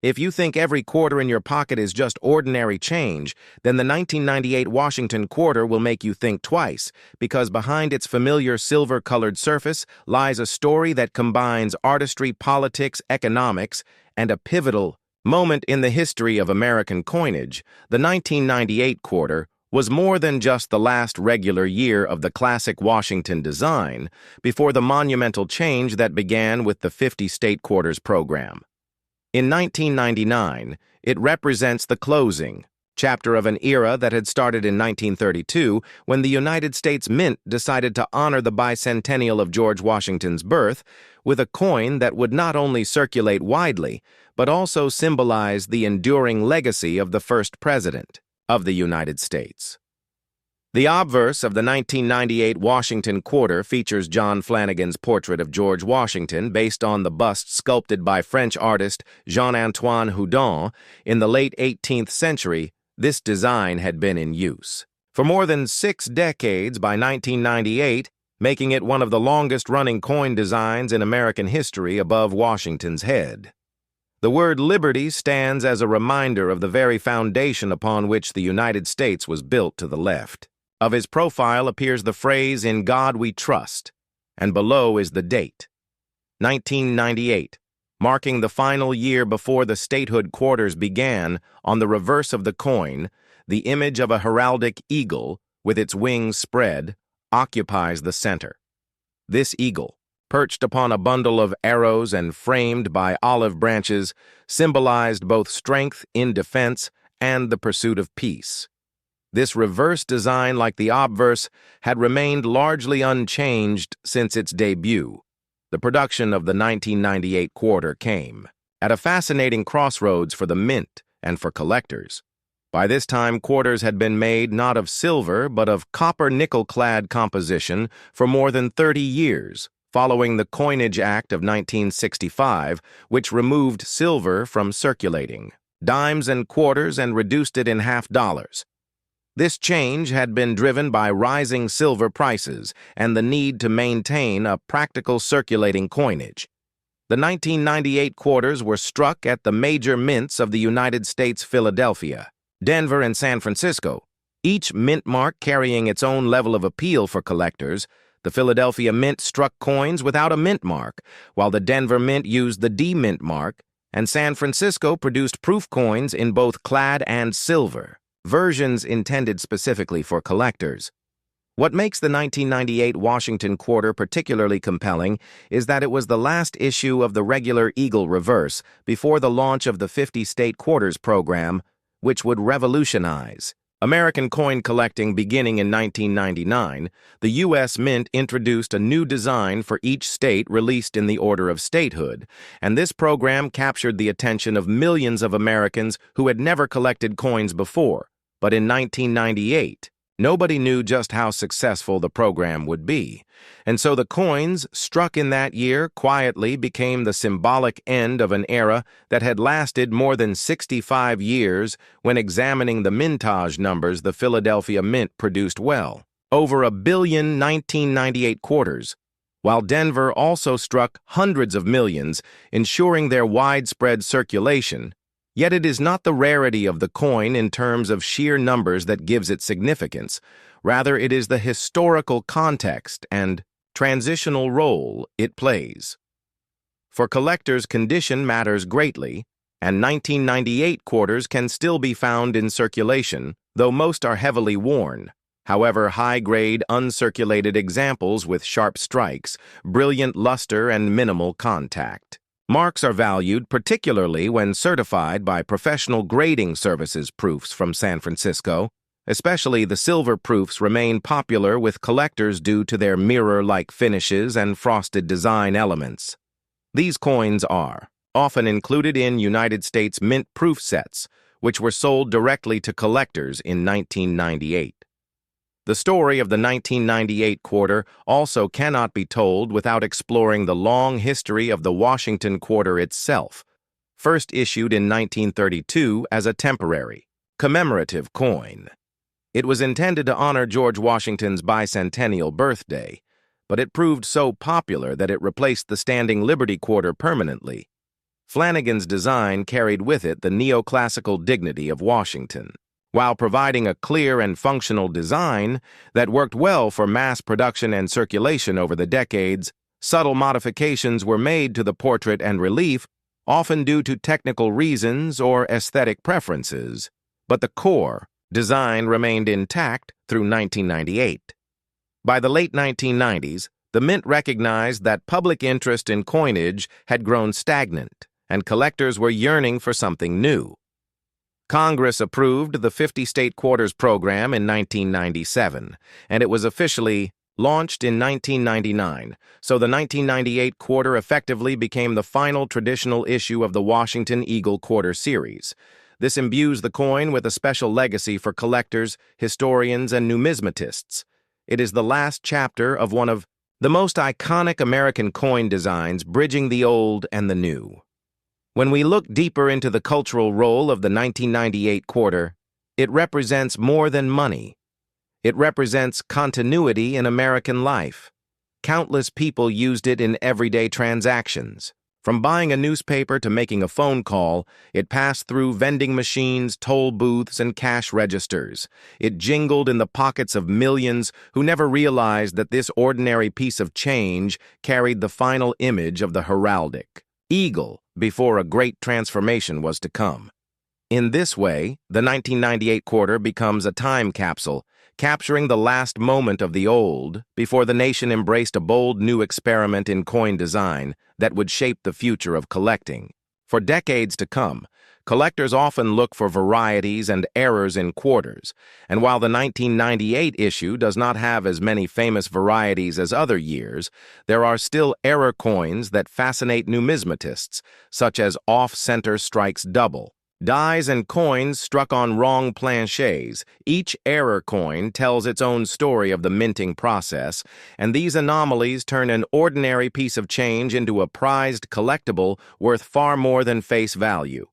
If you think every quarter in your pocket is just ordinary change, then the 1998 Washington quarter will make you think twice, because behind its familiar silver-colored surface lies a story that combines artistry, politics, economics, and a pivotal moment in the history of American coinage. The 1998 quarter was more than just the last regular year of the classic Washington design before the monumental change that began with the 50-state quarters program. In 1999, it represents the closing chapter of an era that had started in 1932 when the United States Mint decided to honor the bicentennial of George Washington's birth with a coin that would not only circulate widely, but also symbolize the enduring legacy of the first president of the United States. The obverse of the 1998 Washington quarter features John Flanagan's portrait of George Washington based on the bust sculpted by French artist Jean-Antoine Houdon. In the late 18th century, this design had been in use for more than 6 decades by 1998, making it one of the longest-running coin designs in American history above Washington's head. The word liberty stands as a reminder of the very foundation upon which the United States was built to the left. Of his profile appears the phrase, "In God we trust," and below is the date, 1998, marking the final year before the statehood quarters began. On the reverse of the coin, the image of a heraldic eagle, with its wings spread, occupies the center. This eagle, perched upon a bundle of arrows and framed by olive branches, symbolized both strength in defense and the pursuit of peace. This reverse design, like the obverse, had remained largely unchanged since its debut. The production of the 1998 quarter came at a fascinating crossroads for the mint and for collectors. By this time, quarters had been made not of silver but of copper-nickel-clad composition for more than 30 years, following the Coinage Act of 1965, which removed silver from circulating dimes and quarters and reduced it in half-dollars. This change had been driven by rising silver prices and the need to maintain a practical circulating coinage. The 1998 quarters were struck at the major mints of the United States: Philadelphia, Denver, and San Francisco, each mint mark carrying its own level of appeal for collectors. The Philadelphia Mint struck coins without a mint mark, while the Denver Mint used the D-mint mark, and San Francisco produced proof coins in both clad and silver, versions intended specifically for collectors. What makes the 1998 Washington quarter particularly compelling is that it was the last issue of the regular eagle reverse before the launch of the 50-state quarters program, which would revolutionize American coin collecting. Beginning in 1999, the U.S. Mint introduced a new design for each state released in the order of statehood, and this program captured the attention of millions of Americans who had never collected coins before. But in 1998, nobody knew just how successful the program would be, and so the coins struck in that year quietly became the symbolic end of an era that had lasted more than 65 years. When examining the mintage numbers, the Philadelphia Mint produced well over 1 billion 1998 quarters, while Denver also struck hundreds of millions, ensuring their widespread circulation. Yet it is not the rarity of the coin in terms of sheer numbers that gives it significance. Rather, it is the historical context and transitional role it plays. For collectors, condition matters greatly, and 1998 quarters can still be found in circulation, though most are heavily worn. However, high-grade, uncirculated examples with sharp strikes, brilliant luster, and minimal contact marks are valued, particularly when certified by professional grading services. Proofs from San Francisco, especially the silver proofs, remain popular with collectors due to their mirror-like finishes and frosted design elements. These coins are often included in United States Mint proof sets, which were sold directly to collectors in 1998. The story of the 1998 quarter also cannot be told without exploring the long history of the Washington quarter itself. First issued in 1932 as a temporary, commemorative coin, it was intended to honor George Washington's bicentennial birthday, but it proved so popular that it replaced the standing Liberty quarter permanently. Flanagan's design carried with it the neoclassical dignity of Washington, while providing a clear and functional design that worked well for mass production and circulation over the decades. Subtle modifications were made to the portrait and relief, often due to technical reasons or aesthetic preferences, but the core design remained intact through 1998. By the late 1990s, the Mint recognized that public interest in coinage had grown stagnant, and collectors were yearning for something new. Congress approved the 50-state quarters program in 1997, and it was officially launched in 1999, so the 1998 quarter effectively became the final traditional issue of the Washington Eagle Quarter series. This imbues the coin with a special legacy for collectors, historians, and numismatists. It is the last chapter of one of the most iconic American coin designs, bridging the old and the new. When we look deeper into the cultural role of the 1998 quarter, it represents more than money. It represents continuity in American life. Countless people used it in everyday transactions. From buying a newspaper to making a phone call, it passed through vending machines, toll booths, and cash registers. It jingled in the pockets of millions who never realized that this ordinary piece of change carried the final image of the heraldic eagle before a great transformation was to come. In this way, the 1998 quarter becomes a time capsule, capturing the last moment of the old before the nation embraced a bold new experiment in coin design that would shape the future of collecting. For decades to come, collectors often look for varieties and errors in quarters, and while the 1998 issue does not have as many famous varieties as other years, there are still error coins that fascinate numismatists, such as off-center strikes double. Dies and coins struck on wrong planchets. Each error coin tells its own story of the minting process, and these anomalies turn an ordinary piece of change into a prized collectible worth far more than face value.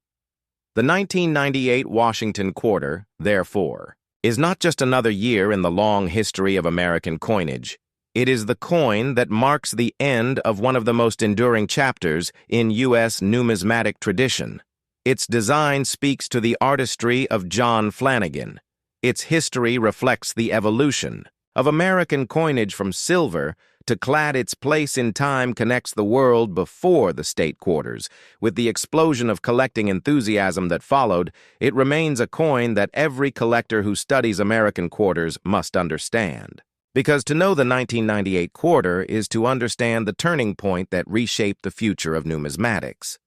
The 1998 Washington quarter, therefore, is not just another year in the long history of American coinage. It is the coin that marks the end of one of the most enduring chapters in U.S. numismatic tradition. Its design speaks to the artistry of John Flanagan. Its history reflects the evolution of American coinage from silver to clad. Its place in time connects the world before the state quarters. With the explosion of collecting enthusiasm that followed, it remains a coin that every collector who studies American quarters must understand. Because to know the 1998 quarter is to understand the turning point that reshaped the future of numismatics.